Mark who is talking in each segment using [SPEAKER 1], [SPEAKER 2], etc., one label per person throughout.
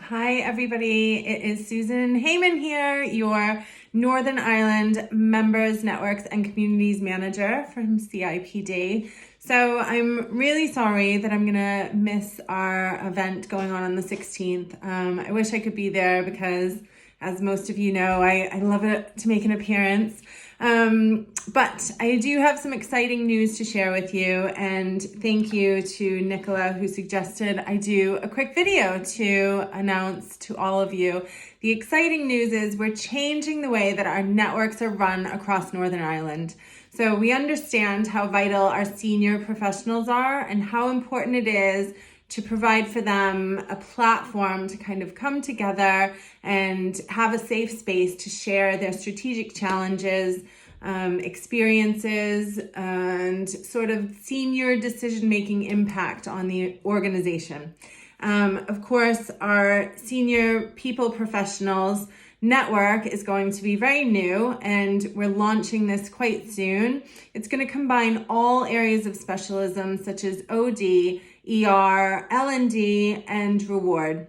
[SPEAKER 1] Hi, everybody. It is Susan Heyman here, your Northern Ireland Members, Networks, and Communities Manager from CIPD. So I'm really sorry that I'm going to miss our event going on the 16th. I wish I could be there because, as most of you know, I love it to make an appearance. But I do have some exciting news to share with you, and thank you to Nicola who suggested I do a quick video to announce to all of you. The exciting news is we're changing the way that our networks are run across Northern Ireland. So we understand how vital our senior professionals are and how important it is to provide for them a platform to kind of come together and have a safe space to share their strategic challenges, experiences, and sort of senior decision-making impact on the organization. Of course, our senior people professionals network is going to be very new, and we're launching this quite soon. It's going to combine all areas of specialism such as OD, ER, L&D, and reward.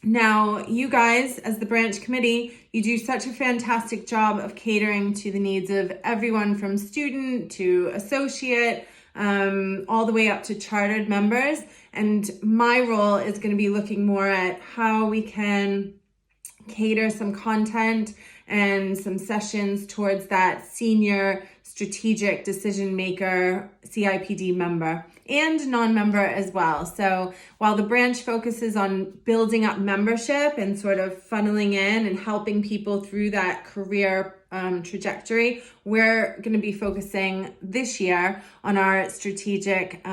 [SPEAKER 1] Now, you guys, as the branch committee, you do such a fantastic job of catering to the needs of everyone from student to associate, all the way up to chartered members. And my role is going to be looking more at how we can cater some content and some sessions towards that senior strategic decision maker CIPD member and non-member as well. So while the branch focuses on building up membership and sort of funneling in and helping people through that career trajectory, we're going to be focusing this year on our strategic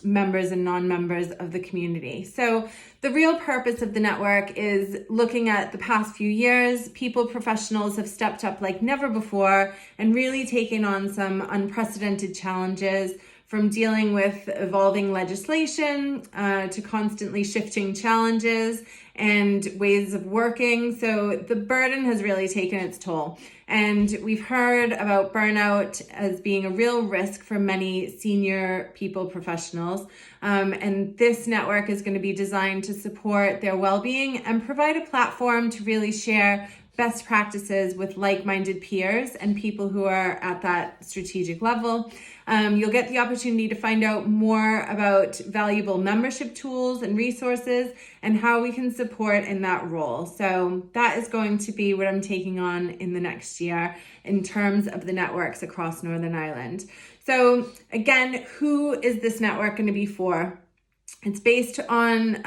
[SPEAKER 1] members and non-members of the community. So the real purpose of the network is looking at the past few years. People professionals have stepped up like never before and really taken on some unprecedented challenges, from dealing with evolving legislation to constantly shifting challenges and ways of working. So the burden has really taken its toll. And we've heard about burnout as being a real risk for many senior people professionals. And this network is going to be designed to support their well-being and provide a platform to really share best practices with like-minded peers and people who are at that strategic level. You'll get the opportunity to find out more about valuable membership tools and resources and how we can support in that role. So that is going to be what I'm taking on in the next year in terms of the networks across Northern Ireland. So again, who is this network going to be for? It's based on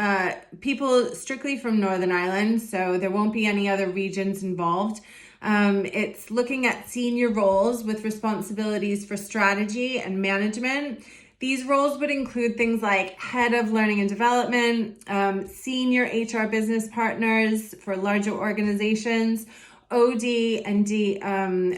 [SPEAKER 1] people strictly from Northern Ireland, so there won't be any other regions involved. It's looking at senior roles with responsibilities for strategy and management. These roles would include things like head of learning and development, senior HR business partners for larger organizations, OD and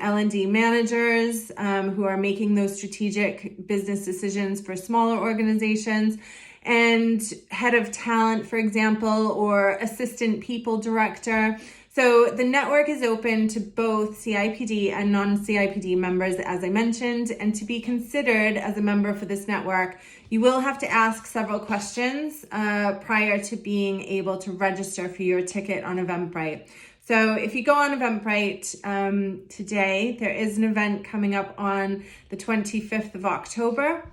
[SPEAKER 1] L&D managers who are making those strategic business decisions for smaller organizations, and head of talent, for example, or assistant people director. So the network is open to both CIPD and non-CIPD members, as I mentioned, and to be considered as a member for this network, you will have to ask several questions prior to being able to register for your ticket on Eventbrite. So if you go on Eventbrite today, there is an event coming up on the 25th of October.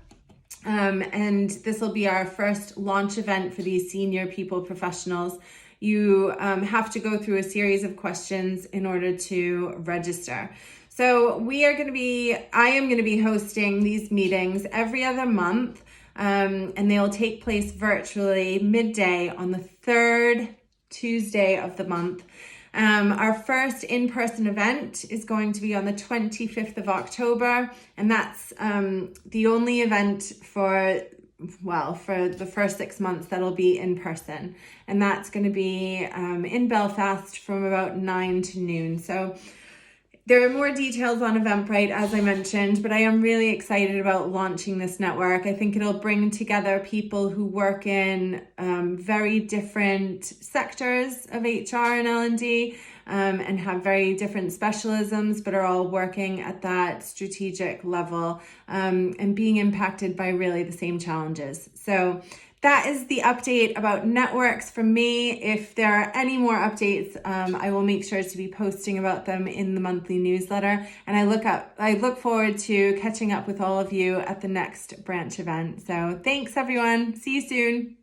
[SPEAKER 1] And this will be our first launch event for these senior people professionals. You have to go through a series of questions in order to register. So I am going to be hosting these meetings every other month, and they'll take place virtually midday on the third Tuesday of the month. Our first in-person event is going to be on the 25th of October, and that's the only event for the first 6 months that'll be in person. And that's going to be in Belfast from about 9 to noon. So there are more details on Eventbrite, as I mentioned, but I am really excited about launching this network. I think it'll bring together people who work in very different sectors of HR and L&D and have very different specialisms, but are all working at that strategic level and being impacted by really the same challenges. So that is the update about networks from me. If there are any more updates, I will make sure to be posting about them in the monthly newsletter. And I look forward to catching up with all of you at the next branch event. So thanks everyone. See you soon.